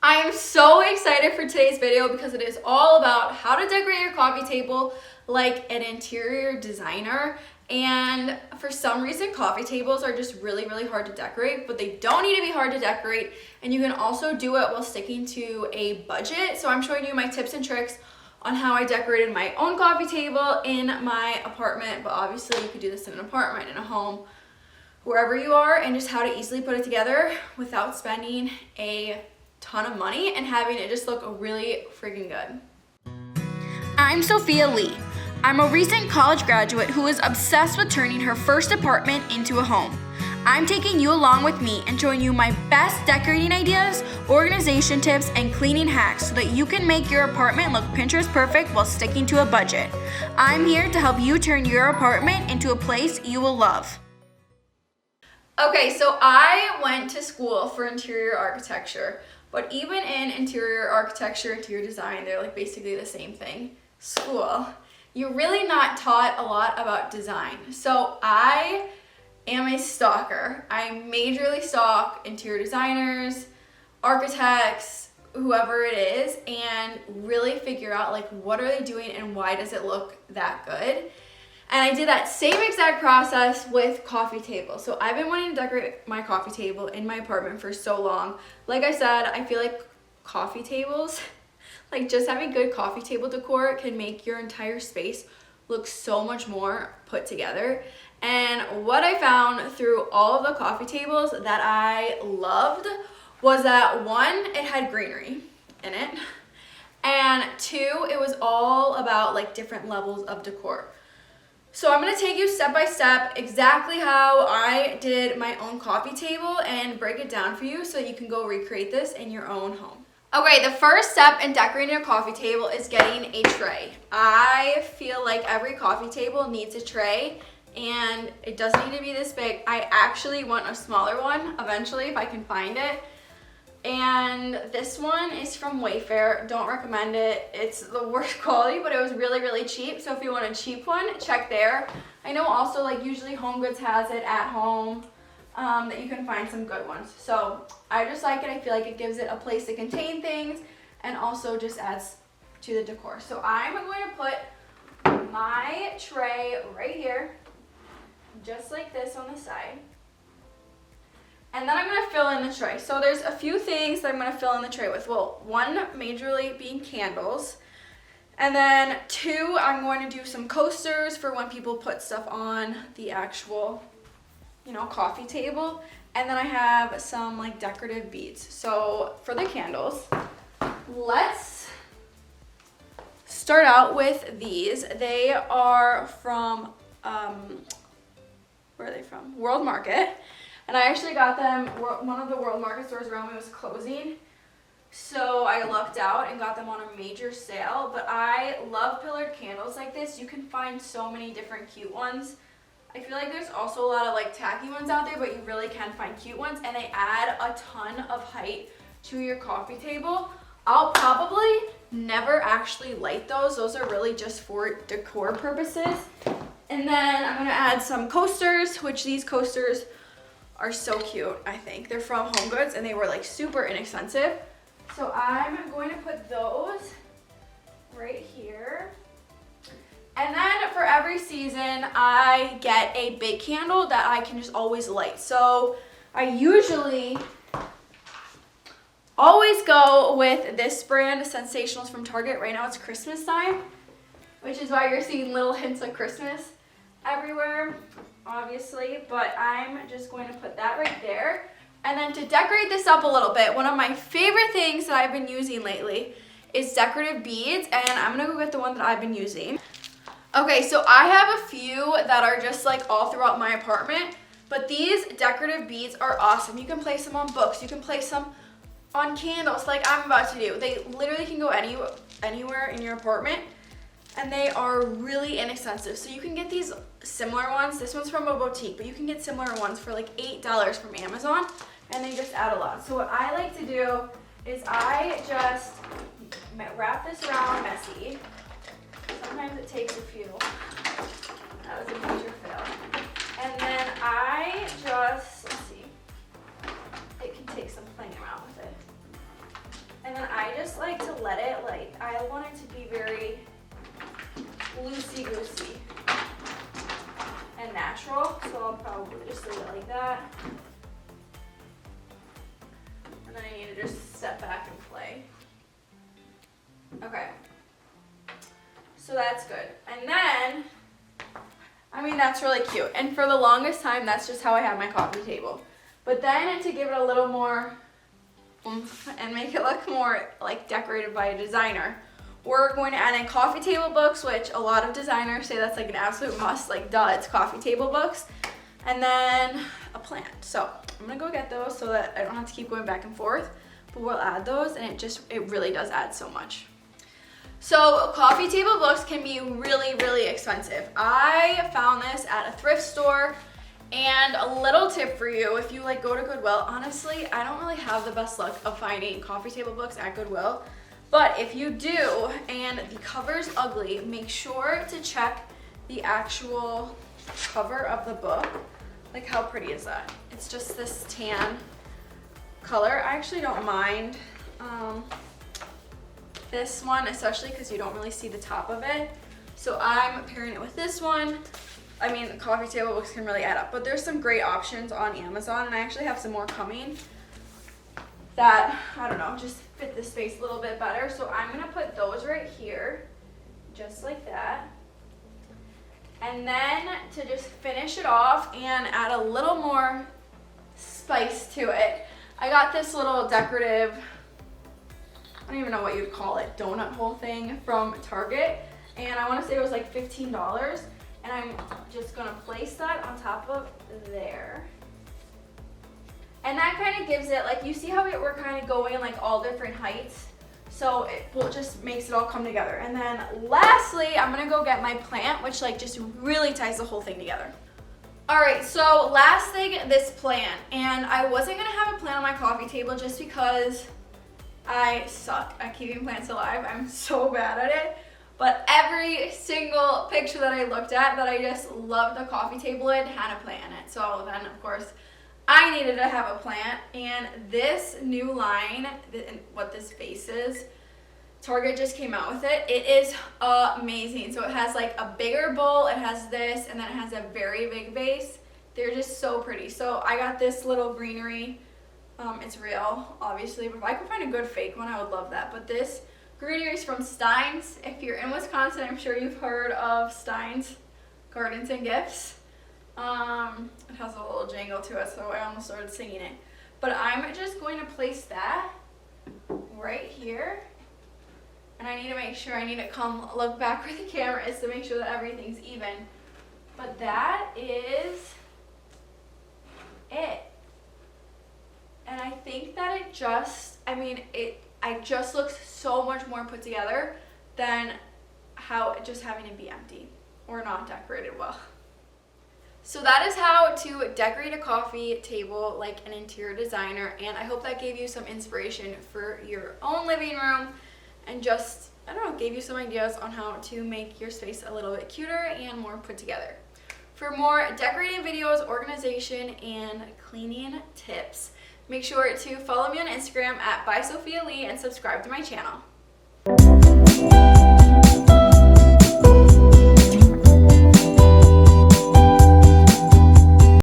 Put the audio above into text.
I am so excited for today's video because it is all about how to decorate your coffee table like an interior designer. And for some reason, coffee tables are just really hard to decorate, but they don't need to be hard to decorate. And you can also do it while sticking to a budget. So I'm showing you my tips and tricks on how I decorated my own coffee table in my apartment, but obviously you could do this in an apartment, in a home, wherever you are, and just how to easily put it together without spending a ton of money and having it just look really freaking good. I'm Sophia Lee. I'm a recent college graduate who is obsessed with turning her first apartment into a home. I'm taking you along with me and showing you my best decorating ideas, organization tips, and cleaning hacks so that you can make your apartment look Pinterest perfect while sticking to a budget. I'm here to help you turn your apartment into a place you will love. Okay, so I went to school for interior architecture, but even in interior architecture, interior design, they're like basically the same thing. School. You're really not taught a lot about design. So I am a stalker. I majorly stalk interior designers, architects, whoever it is, and really figure out like what are they doing and why does it look that good. And I did that same exact process with coffee tables. So I've been wanting to decorate my coffee table in my apartment for so long. Like I said, I feel like coffee tables, like just having good coffee table decor can make your entire space look so much more put together. And what I found through all of the coffee tables that I loved was that one, it had greenery in it, and two, it was all about like different levels of decor. So I'm gonna take you step by step exactly how I did my own coffee table and break it down for you so you can go recreate this in your own home. Okay, the first step in decorating a coffee table is getting a tray. I feel like every coffee table needs a tray, and it doesn't need to be this big. I actually want a smaller one eventually if I can find it. And this one is from Wayfair. Don't recommend it. It's the worst quality, but it was really cheap. So if you want a cheap one, check there. I know also like usually Home Goods has it at home, that you can find some good ones. So I just like it. I feel like it gives it a place to contain things and also just adds to the decor. So I'm going to put my tray right here, just like this on the side. And then I'm going to fill in the tray. So there's a few things that I'm going to fill in the tray with. Well, one majorly being candles. And then two, I'm going to do some coasters for when people put stuff on the actual, coffee table. And then I have some like decorative beads. So for the candles, let's start out with these. They are from, where are they from? World Market. And I actually got them, one of the World Market stores around me was closing. So I lucked out and got them on a major sale. But I love pillared candles like this. You can find so many different cute ones. I feel like there's also a lot of like tacky ones out there, but you really can find cute ones. And they add a ton of height to your coffee table. I'll probably never actually light those. Those are really just for decor purposes. And then I'm gonna add some coasters, which these coasters are so cute, I think. They're from Home Goods and they were like super inexpensive. So I'm going to put those right here. And then for every season, I get a big candle that I can just always light. So I usually always go with this brand, Sensationals from Target. Right now it's Christmas time, which is why you're seeing little hints of Christmas everywhere, obviously, but I'm just going to put that right there. And then to decorate this up a little bit, one of my favorite things that I've been using lately is decorative beads, and I'm gonna go get the one that I've been using. Okay, so I have a few that are just like all throughout my apartment, but these decorative beads are awesome. You can place them on books, you can place them on candles like I'm about to do. They literally can go anywhere in your apartment. And they are really inexpensive. So you can get these similar ones. This one's from a boutique, but you can get similar ones for like $8 from Amazon. And they just add a lot. So what I like to do is I just wrap this around messy. Sometimes it takes a few. That was a major fail. And then I just, let's see. It can take some playing around with it. I just like to let it, like, I want it to be very loosey-goosey and natural, so I'll probably just leave it like that. And then I need to just step back and play. Okay. So that's good. And then, I mean, that's really cute. And for the longest time, that's just how I had my coffee table. But then to give it a little more oomph and make it look more like decorated by a designer, we're going to add in coffee table books, which a lot of designers say that's like an absolute must, like duh, it's coffee table books. And then a plant. So I'm gonna go get those so that I don't have to keep going back and forth, but we'll add those and it really does add so much. So coffee table books can be really, really expensive. I found this at a thrift store, and a little tip for you, if you like go to Goodwill, honestly, I don't really have the best luck of finding coffee table books at Goodwill, but if you do and the cover's ugly, make sure to check the actual cover of the book. Like, how pretty is that? It's just this tan color. I actually don't mind this one, especially because you don't really see the top of it. So I'm pairing it with this one. I mean, the coffee table books can really add up, but there's some great options on Amazon, and I actually have some more coming that, I don't know, just fit the space a little bit better. So I'm gonna put those right here, just like that. And then to just finish it off and add a little more spice to it, I got this little decorative, I don't even know what you'd call it, donut hole thing from Target. And I wanna say it was like $15. And I'm just gonna place that on top of there. And that kind of gives it, like, you see how we're kind of going like all different heights? So it just makes it all come together. And then lastly, I'm gonna go get my plant, which like just really ties the whole thing together. All right, so last thing, this plant. And I wasn't gonna have a plant on my coffee table just because I suck at keeping plants alive. I'm so bad at it. But every single picture that I looked at that I just loved the coffee table in had a plant in it. So then, of course, I needed to have a plant. And this new line, what this vase is, Target just came out with it. It is amazing. So it has like a bigger bowl, it has this, and then it has a very big vase. They're just so pretty. So I got this little greenery. It's real, obviously, but if I could find a good fake one, I would love that. But this greenery is from Stein's. If you're in Wisconsin, I'm sure you've heard of Stein's Gardens and Gifts. It has a little jingle to it, so I almost started singing it. But I'm just going to place that right here. And I need to make sure, I need to come look back where the camera is to make sure that everything's even. But that is it. And I think that it just, I just looks so much more put together than how just having it be empty or not decorated well. So that is how to decorate a coffee table like an interior designer, and I hope that gave you some inspiration for your own living room and just, I don't know, gave you some ideas on how to make your space a little bit cuter and more put together. For more decorating videos, organization, and cleaning tips, make sure to follow me on Instagram at @BySophiaLee and subscribe to my channel.